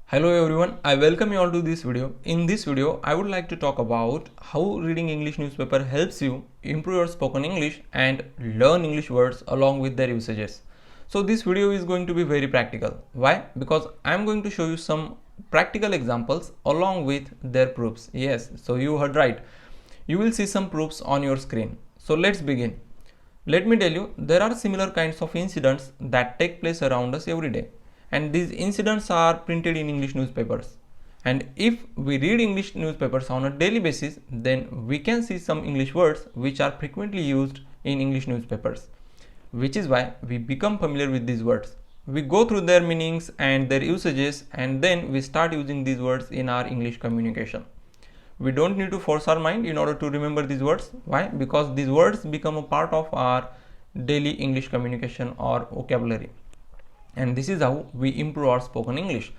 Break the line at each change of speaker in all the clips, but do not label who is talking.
Hello everyone, I welcome you all to this video. In this video, I would like to talk about how reading English newspaper helps you improve your spoken English and learn English words along with their usages. So this video is going to be very practical. Why? Because I am going to show you some practical examples along with their proofs. Yes, so you heard right. You will see some proofs on your screen. So let's begin. Let me tell you, there are similar kinds of incidents that take place around us every day, and these incidents are printed in English newspapers. And if we read English newspapers on a daily basis, then we can see some English words which are frequently used in English newspapers, which is why we become familiar with these words. We go through their meanings and their usages, and then we start using these words in our English communication. We don't need to force our mind in order to remember these words. Why? Because these words become a part of our daily English communication or vocabulary, and this is how we improve our spoken English.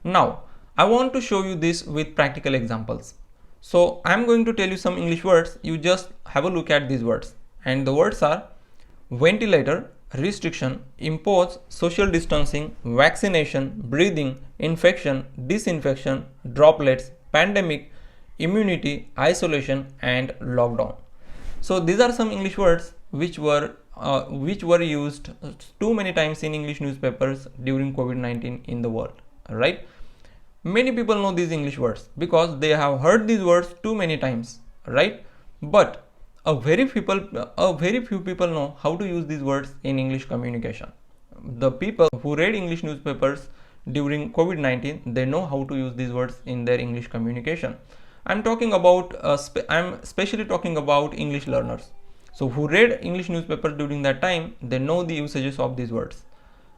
Now I want to show you this with practical examples. So I am going to tell you some English words. You just have a look at these words, and the words are ventilator, restriction, impose, social distancing, vaccination, breathing, infection, disinfection, droplets, pandemic, immunity, isolation, and lockdown. So these are some English words which were used too many times in English newspapers during COVID-19 in the world, right? Many people know these English words because they have heard these words too many times, right? But a very few people know how to use these words in English communication. The people who read English newspapers during COVID-19, they know how to use these words in their English communication. I'm especially talking about English learners. So who read English newspaper during that time, they know the usages of these words,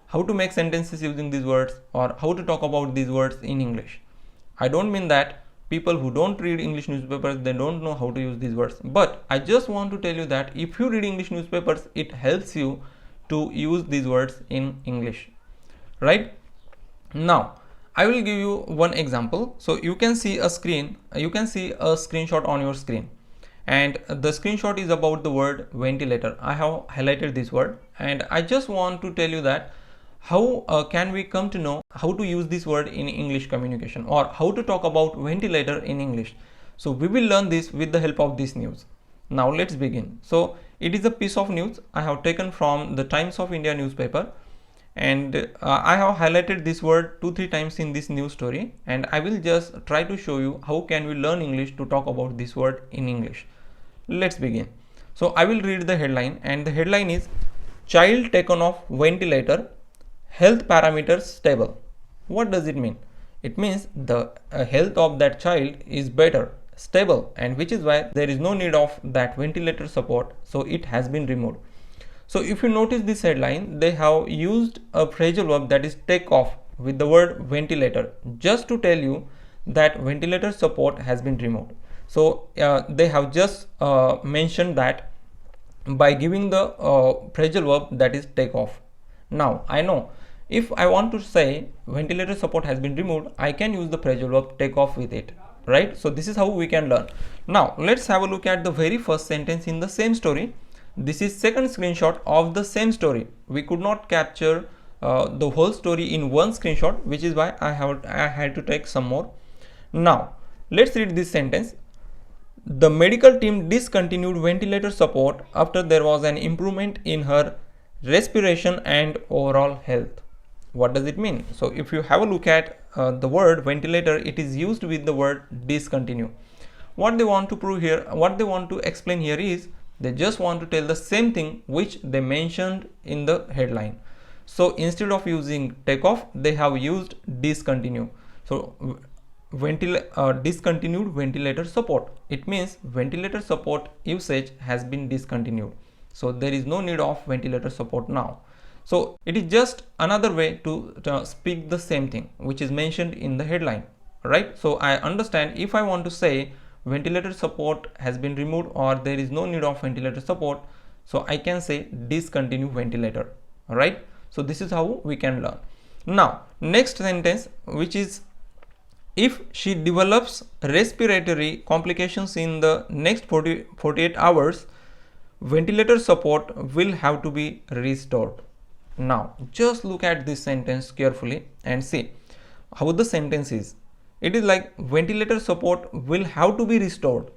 how to make sentences using these words, or how to talk about these words in English. I don't mean that people who don't read English newspapers, they don't know how to use these words, but I just want to tell you that if you read English newspapers, it helps you to use these words in English, right? Now I will give you one example. So you can see a screenshot on your screen, and the screenshot is about the word ventilator. I have highlighted this word, and I just want to tell you that how can we come to know how to use this word in English communication, or how to talk about ventilator in English. So we will learn this with the help of this news. Now let's begin. So it is a piece of news I have taken from the Times of India newspaper, and I have highlighted this word 2-3 times in this news story, and I will just try to show you how can we learn English to talk about this word in English. Let's begin. So I will read the headline, and the headline is child taken off ventilator, health parameters stable. What does it mean? It means the health of that child is better, stable, and which is why there is no need of that ventilator support, so it has been removed. So if you notice this headline, they have used a phrasal verb that is take off with the word ventilator, just to tell you that ventilator support has been removed. So they have just mentioned that by giving the phrasal verb that is take off. Now I know if I want to say ventilator support has been removed, I can use the phrasal verb take off with it, right? So this is how we can learn. Now let's have a look at the very first sentence in the same story. This is second screenshot of the same story. We could not capture the whole story in one screenshot, which is why I had to take some more. Now let's read this sentence. The medical team discontinued ventilator support after there was an improvement in her respiration and overall health. What does it mean? So if you have a look at the word ventilator, it is used with the word discontinue. What they want to prove here, what they want to explain here is they just want to tell the same thing which they mentioned in the headline. So instead of using take off, they have used discontinue. So discontinued ventilator support, it means ventilator support usage has been discontinued, so there is no need of ventilator support now. So it is just another way to speak the same thing which is mentioned in the headline, right? So I understand if I want to say ventilator support has been removed or there is no need of ventilator support, so I can say discontinue ventilator, right? So this is how we can learn. Now next sentence, which is if she develops respiratory complications in the next 48 hours, ventilator support will have to be restored. Now just look at this sentence carefully and see how the sentence is. It is like ventilator support will have to be restored,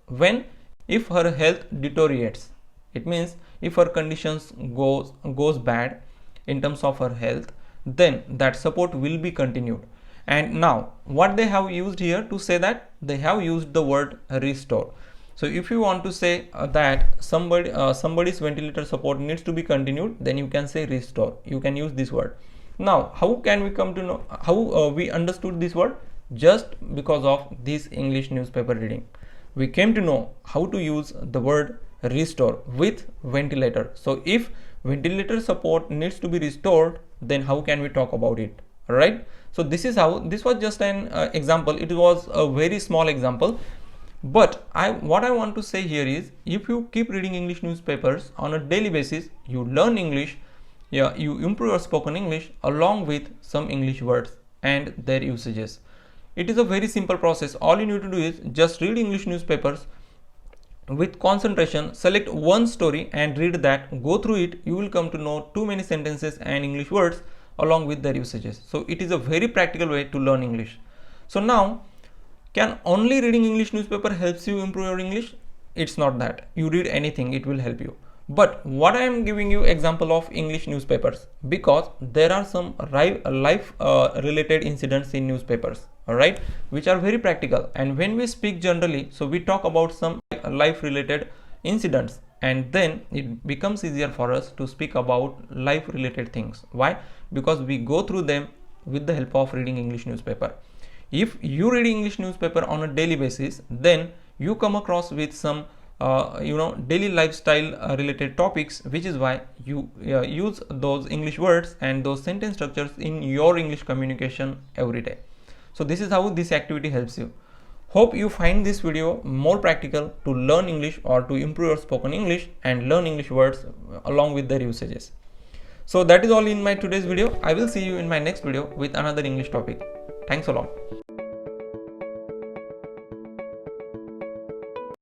when, if her health deteriorates. It means if her conditions goes bad in terms of her health, then that support will be continued. And now what they have used here to say that, they have used the word restore. So if you want to say that somebody's ventilator support needs to be continued, then you can say restore. You can use this word. Now how can we come to know how we understood this word? Just because of this English newspaper reading, we came to know how to use the word restore with ventilator. So if ventilator support needs to be restored, then how can we talk about it? All right, so this is how, this was just an example. It was a very small example, but what I want to say here is, if you keep reading English newspapers on a daily basis, you learn English. Yeah, you improve your spoken English along with some English words and their usages. It is a very simple process. All you need to do is just read English newspapers with concentration, select one story and read that, go through it. You will come to know too many sentences and English words along with their usages. So it is a very practical way to learn English. So now, can only reading English newspaper helps you improve your English? It's not that. You read anything, it will help you. But what I am giving you example of English newspapers, because there are some life related incidents in newspapers, all right, which are very practical. And when we speak generally, so we talk about some life related incidents, and then it becomes easier for us to speak about life related things. Why? Because we go through them with the help of reading English newspaper. If you read English newspaper on a daily basis, then you come across with some daily lifestyle related topics, which is why you use those English words and those sentence structures in your English communication every day. So this is how this activity helps you. Hope you find this video more practical to learn English or to improve your spoken English and learn English words along with their usages. So that is all in my today's video. I will see you in my next video with another English topic. Thanks a lot.